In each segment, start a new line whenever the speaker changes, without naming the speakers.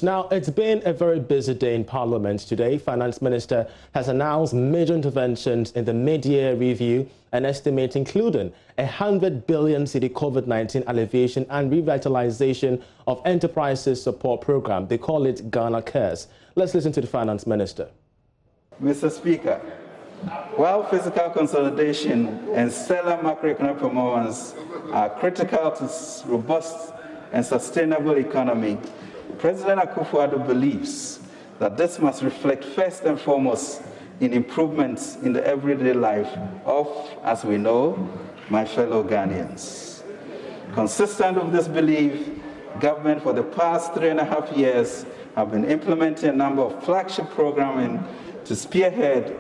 Stage. Now, it's been a very busy day in Parliament today. Finance Minister has announced major interventions in the mid-year review, an estimate including 100 billion cedi COVID-19 alleviation and revitalization of enterprises support program. They call it Ghana Cares. Let's listen to the Finance Minister.
Mr. Speaker, while fiscal consolidation and stellar macroeconomic performance are critical to robust and sustainable economy, President Akufo-Addo believes that this must reflect first and foremost in improvements in the everyday life of, as we know, my fellow Ghanaians. Consistent with this belief, government for the past 3.5 years have been implementing a number of flagship programming to spearhead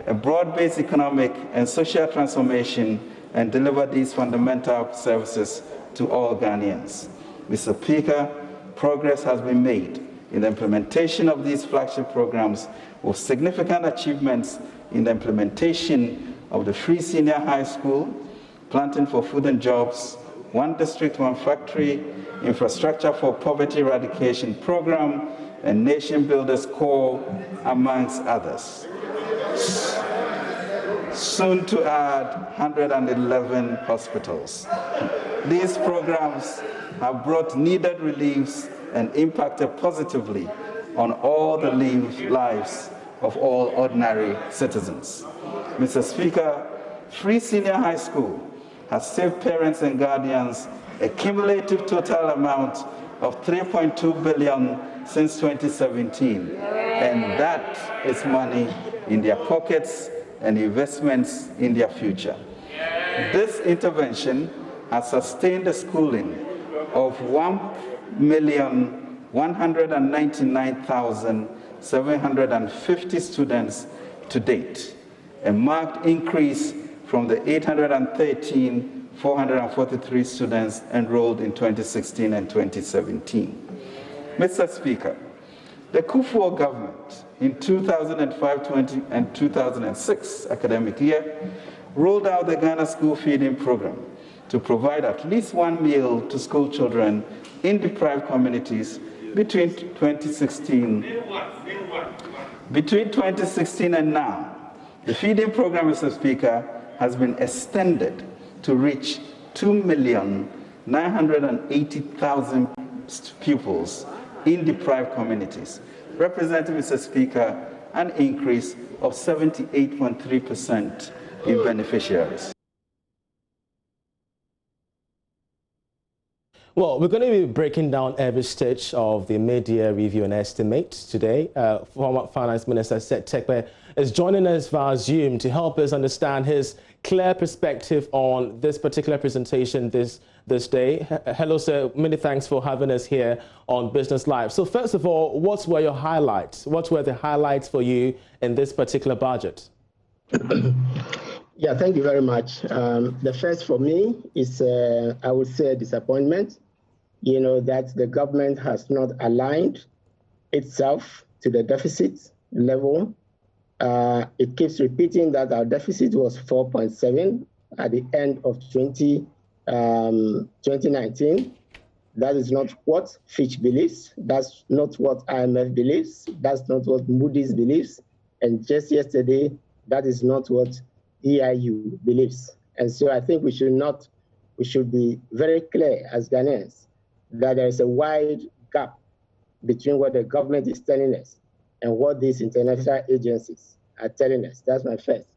a broad-based economic and social transformation and deliver these fundamental services to all Ghanaians. Mr. Speaker, progress has been made in the implementation of these flagship programs, with significant achievements in the implementation of the free senior high school, planting for food and jobs, one district, one factory, infrastructure for poverty eradication program, and Nation Builders Corps, amongst others. Soon to add 111 hospitals. These programs have brought needed reliefs and impacted positively on all the lives of all ordinary citizens. Mr. Speaker, free senior high school has saved parents and guardians a cumulative total amount of 3.2 billion since 2017, and that is money in their pockets and investments in their future. This intervention has sustained the schooling of 1,199,750 students to date, a marked increase from the 813,443 students enrolled in 2016 and 2017. Mr. Speaker, the Akufo government in 2005-20 and 2006 academic year rolled out the Ghana School Feeding Program to provide at least one meal to school children in deprived communities between 2016 and now. The feeding program, Mr. Speaker, has been extended to reach 2,980,000 pupils in deprived communities, representing, Mr. Speaker, an increase of 78.3% in beneficiaries.
Well, we're going to be breaking down every stage of the mid-year review and estimate today. Former Finance Minister Seth Terpker is joining us via Zoom to help us understand his clear perspective on this particular presentation this day. Hello, sir. Many thanks for having us here on Business Live. So first of all, what were your highlights? What were the highlights for you in this particular budget?
Yeah, thank you very much. The first for me is, I would say, a disappointment. You know, that the government has not aligned itself to the deficit level. It keeps repeating that our deficit was 4.7 at the end of 2019. That is not what Fitch believes. That's not what IMF believes. That's not what Moody's believes. And just yesterday, that is not what EIU believes. And so I think we should be very clear as Ghanaians that there is a wide gap between what the government is telling us and what these international agencies are telling us. That's my first.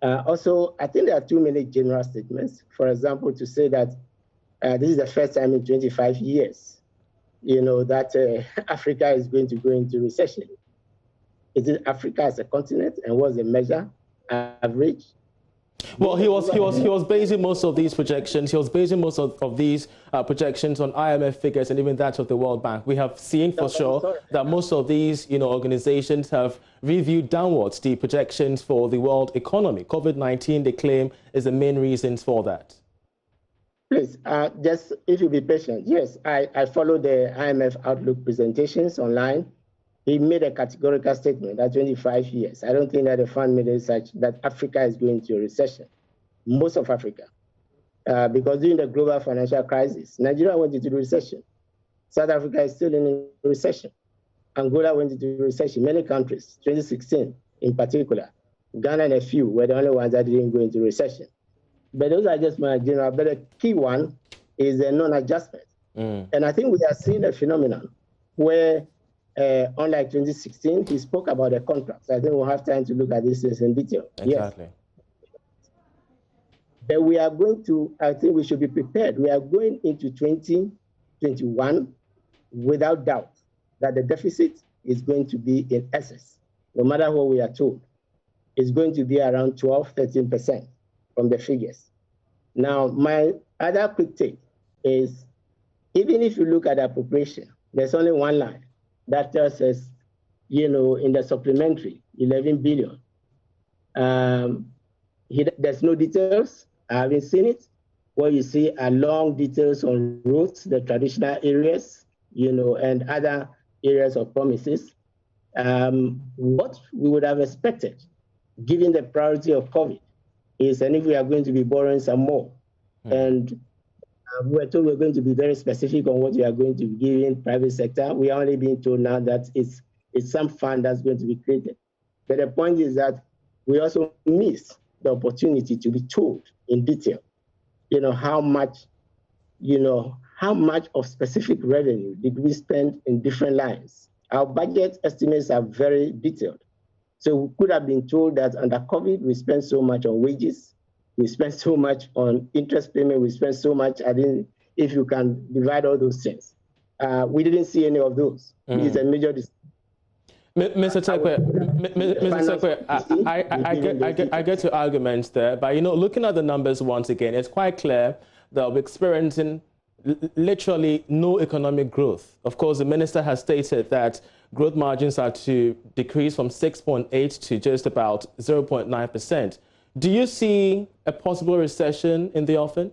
Also, I think there are too many general statements. For example, to say that this is the first time in 25 years, you know, that Africa is going to go into recession. Is it Africa as a continent, and what's the measure, average?
Well, he was basing most of these projections. He was basing most of these projections on IMF figures and even that of the World Bank. We have seen for sure that most of these, organizations have reviewed downwards the projections for the world economy. COVID-19, they claim, is the main reasons for that.
Please, just if you be patient. Yes, I follow the IMF Outlook presentations online. He made a categorical statement that 25 years. I don't think that the fund made such that Africa is going to a recession. Most of Africa. Because during the global financial crisis, Nigeria went into recession. South Africa is still in a recession. Angola went into recession, many countries, 2016 in particular. Ghana and a few were the only ones that didn't go into recession. But those are just my general. But the key one is a non-adjustment. And I think we are seeing a phenomenon where, unlike 2016, he spoke about the contracts. I think we'll have time to look at this in detail.
Exactly.
Yes. But we are going to, I think we should be prepared. We are going into 2021 without doubt that the deficit is going to be in excess, no matter what we are told. It's going to be around 12, 13% from the figures. Now, my other quick take is, even if you look at the appropriation, there's only one line that tells us, in the supplementary, 11 billion. There's no details. I haven't seen it. What you see are long details on roads, the traditional areas, and other areas of promises. What we would have expected, given the priority of COVID, is, and if we are going to be borrowing some more, and we're told we're going to be very specific on what we are going to be giving private sector. We are only being told now that it's some fund that's going to be created. But the point is that we also miss the opportunity to be told in detail, how much of specific revenue did we spend in different lines. Our budget estimates are very detailed. So we could have been told that under COVID, we spent so much on wages, we spent so much on interest payment, we spent so much, if you can divide all those things. We didn't see any of those. It's a major
Mr. Terpker, I get your arguments there, but looking at the numbers once again, it's quite clear that we're experiencing literally no economic growth. Of course, the minister has stated that growth margins are to decrease from 6.8 to just about 0.9%. Do you see a possible recession in the offing?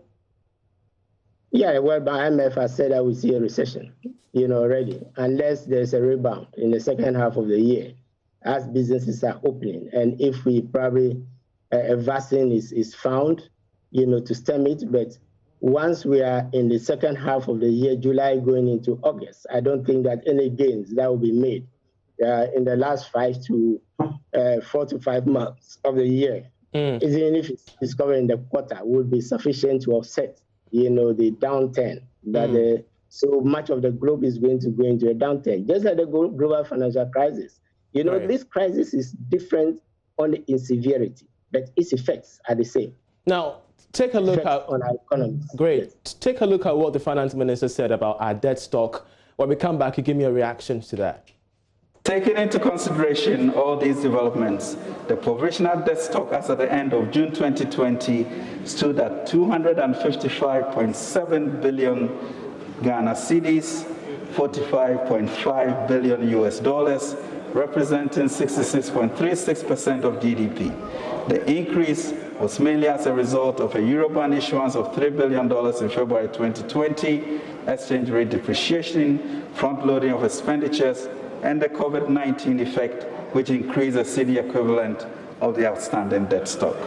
Yeah, well, by IMF has said that we see a recession, already, unless there's a rebound in the second half of the year as businesses are opening. And if we probably, a vaccine is found, to stem it. But once we are in the second half of the year, July going into August, I don't think that any gains that will be made in the last 4 to 5 months of the year, even if it's discovered in the quarter, would be sufficient to offset the downturn that so much of the globe is going to go into a downturn. Just like the global financial crisis. Right. This crisis is different only in severity, but its effects are the same.
Now, take a look at
on our economy.
Great.
Yes.
Take a look at what the finance minister said about our debt stock. When we come back, you give me a reaction to that.
Taking into consideration all these developments, the provisional debt stock as at the end of June 2020 stood at 255.7 billion Ghana cedis, 45.5 billion US dollars, representing 66.36% of GDP. The increase was mainly as a result of a Eurobond issuance of $3 billion in February 2020, exchange rate depreciation, front-loading of expenditures, and the COVID-19 effect, which increased the cedi equivalent of the outstanding debt stock.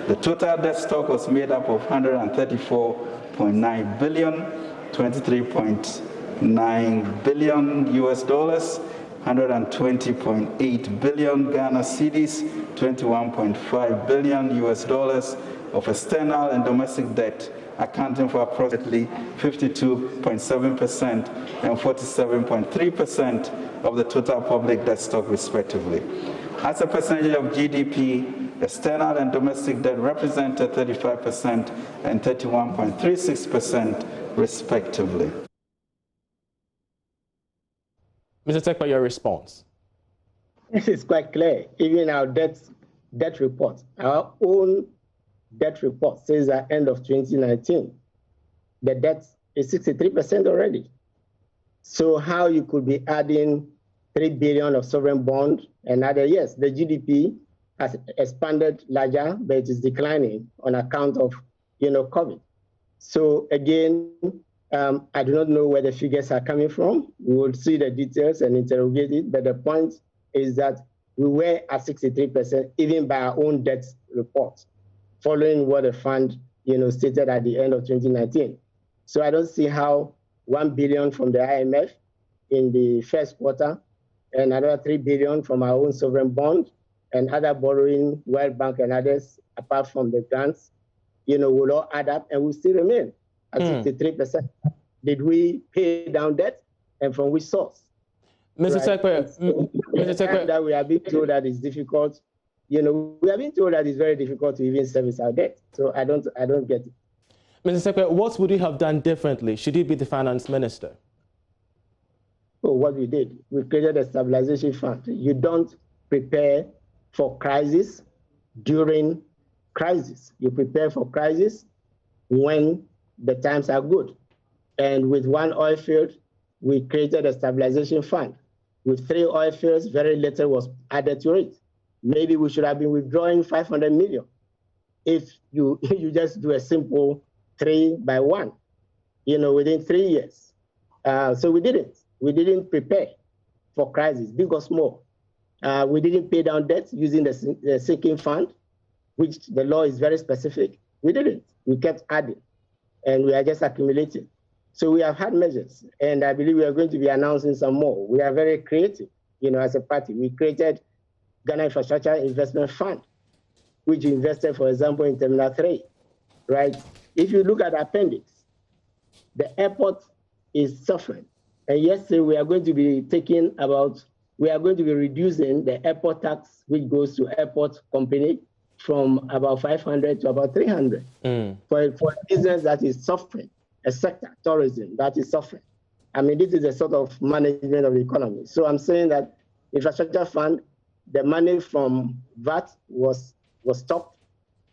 The total debt stock was made up of 134.9 billion, 23.9 billion US dollars, 120.8 billion Ghana cedis, 21.5 billion US dollars of external and domestic debt, accounting for approximately 52.7% and 47.3% of the total public debt stock, respectively. As a percentage of GDP, external and domestic debt represented 35% and 31.36%, respectively.
Mr. Terpker, your response?
It is quite clear. Even our debt report, our own debt report says at end of 2019, the debt is 63% already. So how you could be adding 3 billion of sovereign bond and other, yes, the GDP has expanded larger, but it is declining on account of, COVID. So again, I do not know where the figures are coming from. We will see the details and interrogate it. But the point is that we were at 63%, even by our own debt report, following what the fund, stated at the end of 2019. So I don't see how 1 billion from the IMF in the first quarter and another 3 billion from our own sovereign bond, and other borrowing, World Bank and others, apart from the grants, will all add up and will still remain at 63%. Did we pay down debt, and from which source?
Mr. Terpker,
that we have been told that it's difficult. We have been told that it's very difficult to even service our debt. So I don't get it.
Mr. Terpker, what would you have done differently should you be the finance minister?
Oh, what we did, we created a stabilization fund. You don't prepare for crisis during crisis. You prepare for crisis when the times are good. And with one oil field, we created a stabilization fund. With 3 oil fields, very little was added to it. Maybe we should have been withdrawing 500 million if you just do a simple 3 by 1, within 3 years. So we didn't. We didn't prepare for crisis, big or small. We didn't pay down debt using the sinking fund, which the law is very specific. We didn't. We kept adding, and we are just accumulating. So we have had measures, and I believe we are going to be announcing some more. We are very creative, as a party. We created Ghana Infrastructure Investment Fund, which invested, for example, in Terminal 3, right? If you look at the appendix, the airport is suffering. And yesterday, we are going to be reducing the airport tax, which goes to airport company, from about 500 to about 300 for a business that is suffering, a sector, tourism, that is suffering. I mean, this is a sort of management of the economy. So I'm saying that infrastructure fund, the money from VAT was stopped.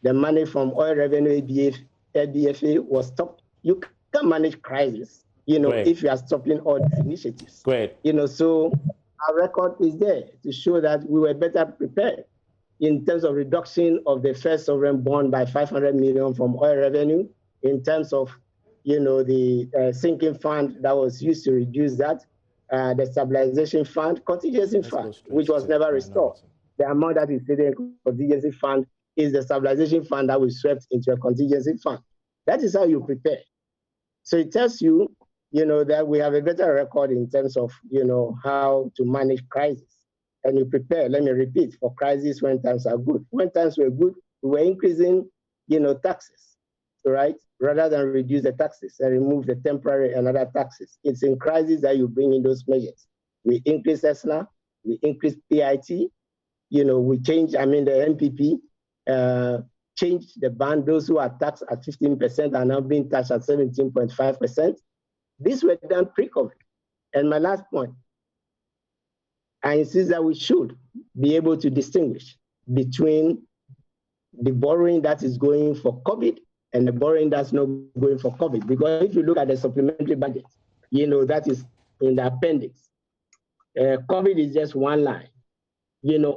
The money from oil revenue, ABFA, was stopped. You can't manage crisis, if you are stopping all these initiatives.
Great.
So our record is there to show that we were better prepared in terms of reduction of the first sovereign bond by 500 million from oil revenue, in terms of, the sinking fund that was used to reduce that, the stabilization fund, contingency fund, which was never restored. The amount that is sitting in contingency fund is the stabilization fund that was swept into a contingency fund. That is how you prepare. So it tells you, that we have a better record in terms of, how to manage crisis. And you prepare, let me repeat, for crisis when times are good. When times were good, we were increasing, taxes, right? Rather than reduce the taxes and remove the temporary and other taxes. It's in crisis that you bring in those measures. We increase ESNA, we increase PIT, we change, the NPP, changed the ban. Those who are taxed at 15% are now being taxed at 17.5%. These were done pre-COVID. And my last point, I insist that we should be able to distinguish between the borrowing that is going for COVID and the borrowing that's not going for COVID. Because if you look at the supplementary budget, that is in the appendix. COVID is just one line.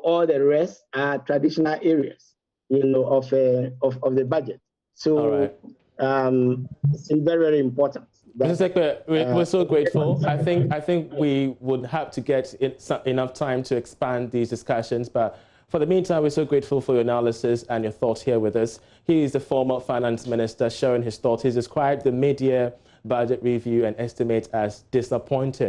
All the rest are traditional areas, of the budget. So it's very, very important.
Mr. Terpker, we're so grateful. I think we would have to get enough time to expand these discussions, but for the meantime, we're so grateful for your analysis and your thoughts here with us. He is the former finance minister sharing his thoughts. He's described the mid-year budget review and estimate as disappointing.